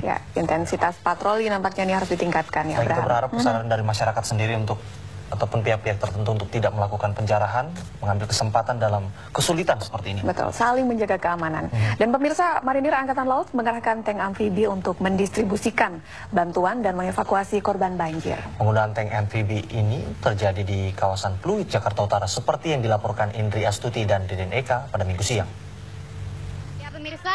Ya, intensitas patroli nampaknya ini harus ditingkatkan ya, Kita berharap kesadaran dari masyarakat sendiri ataupun pihak-pihak tertentu untuk tidak melakukan penjarahan, mengambil kesempatan dalam kesulitan seperti ini. Betul, saling menjaga keamanan. Dan pemirsa, Marinir Angkatan Laut mengerahkan tank amfibi untuk mendistribusikan bantuan dan mengevakuasi korban banjir. Penggunaan tank amfibi ini terjadi di kawasan Pluit, Jakarta Utara, seperti yang dilaporkan Indri Astuti dan Deden Eka pada Minggu siang. Ya pemirsa,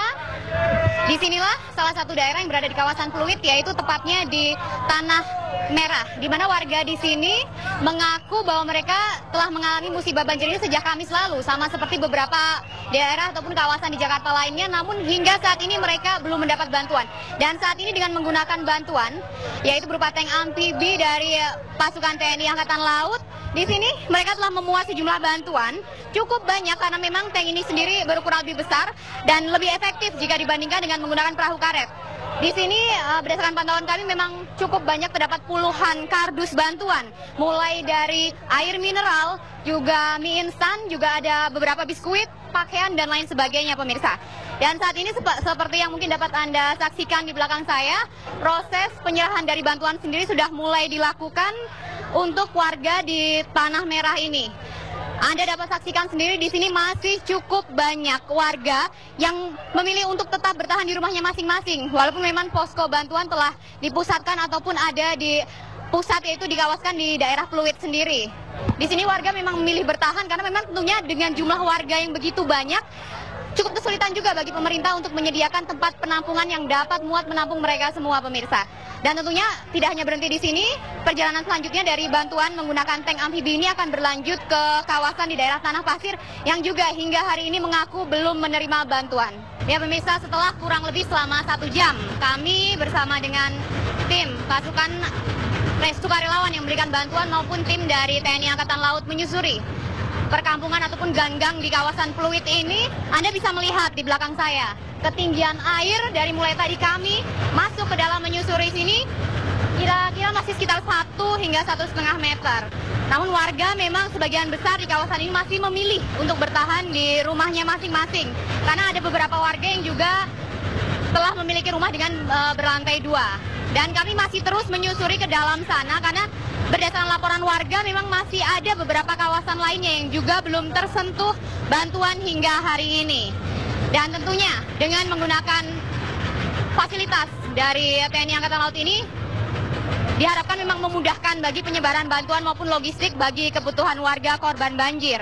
disinilah salah satu daerah yang berada di kawasan Pluit, yaitu tepatnya di Tanah Merah, di mana warga di sini mengaku bahwa mereka telah mengalami musibah banjir ini sejak Kamis lalu, sama seperti beberapa daerah ataupun kawasan di Jakarta lainnya, namun hingga saat ini mereka belum mendapat bantuan. Dan saat ini dengan menggunakan bantuan, yaitu berupa tank amfibi dari pasukan TNI Angkatan Laut, di sini mereka telah memuat sejumlah bantuan cukup banyak karena memang tank ini sendiri berukuran lebih besar dan lebih efektif jika dibandingkan dengan menggunakan perahu karet. Di sini berdasarkan pantauan kami memang cukup banyak terdapat puluhan kardus bantuan, mulai dari air mineral, juga mie instan, juga ada beberapa biskuit, pakaian dan lain sebagainya pemirsa. Dan saat ini seperti yang mungkin dapat Anda saksikan di belakang saya, proses penyerahan dari bantuan sendiri sudah mulai dilakukan untuk warga di Tanah Merah ini. Anda dapat saksikan sendiri di sini masih cukup banyak warga yang memilih untuk tetap bertahan di rumahnya masing-masing. Walaupun memang posko bantuan telah dipusatkan ataupun ada di pusat, yaitu dikawasan di daerah Pluit sendiri. Di sini warga memang memilih bertahan karena memang tentunya dengan jumlah warga yang begitu banyak, cukup kesulitan juga bagi pemerintah untuk menyediakan tempat penampungan yang dapat muat menampung mereka semua pemirsa. Dan tentunya tidak hanya berhenti di sini, perjalanan selanjutnya dari bantuan menggunakan tank amfibi ini akan berlanjut ke kawasan di daerah Tanah Pasir yang juga hingga hari ini mengaku belum menerima bantuan. Ya pemirsa, setelah kurang lebih selama 1 jam, kami bersama dengan tim pasukan sukarelawan yang memberikan bantuan maupun tim dari TNI Angkatan Laut menyusuri perkampungan ataupun gang-gang di kawasan Pluit ini. Anda bisa melihat di belakang saya ketinggian air dari mulai tadi kami masuk ke dalam menyusuri sini kira-kira masih sekitar 1 hingga 1,5 meter. Namun warga memang sebagian besar di kawasan ini masih memilih untuk bertahan di rumahnya masing-masing karena ada beberapa warga yang juga telah memiliki rumah dengan berlantai 2. Dan kami masih terus menyusuri ke dalam sana karena berdasarkan laporan warga memang masih ada beberapa kawasan lainnya yang juga belum tersentuh bantuan hingga hari ini. Dan tentunya dengan menggunakan fasilitas dari TNI Angkatan Laut ini diharapkan memang memudahkan bagi penyebaran bantuan maupun logistik bagi kebutuhan warga korban banjir.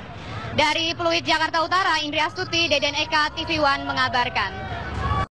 Dari Pluit, Jakarta Utara, Indri Astuti, Deden Eka, TV One mengabarkan.